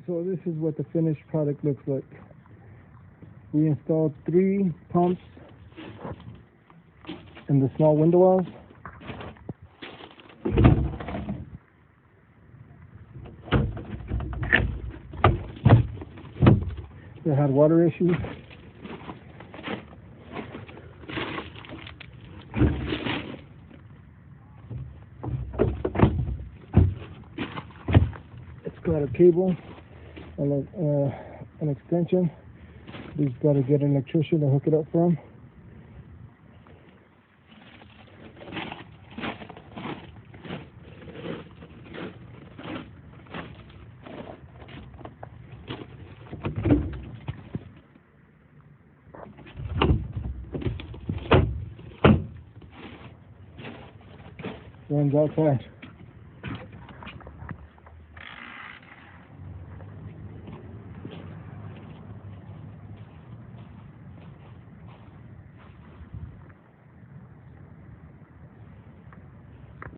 So this is what the finished product looks like. We installed 3 pumps in the small window wells. They had water issues. It's got a cable and an extension. We've got to get an electrician to hook it up for him. Runs outside.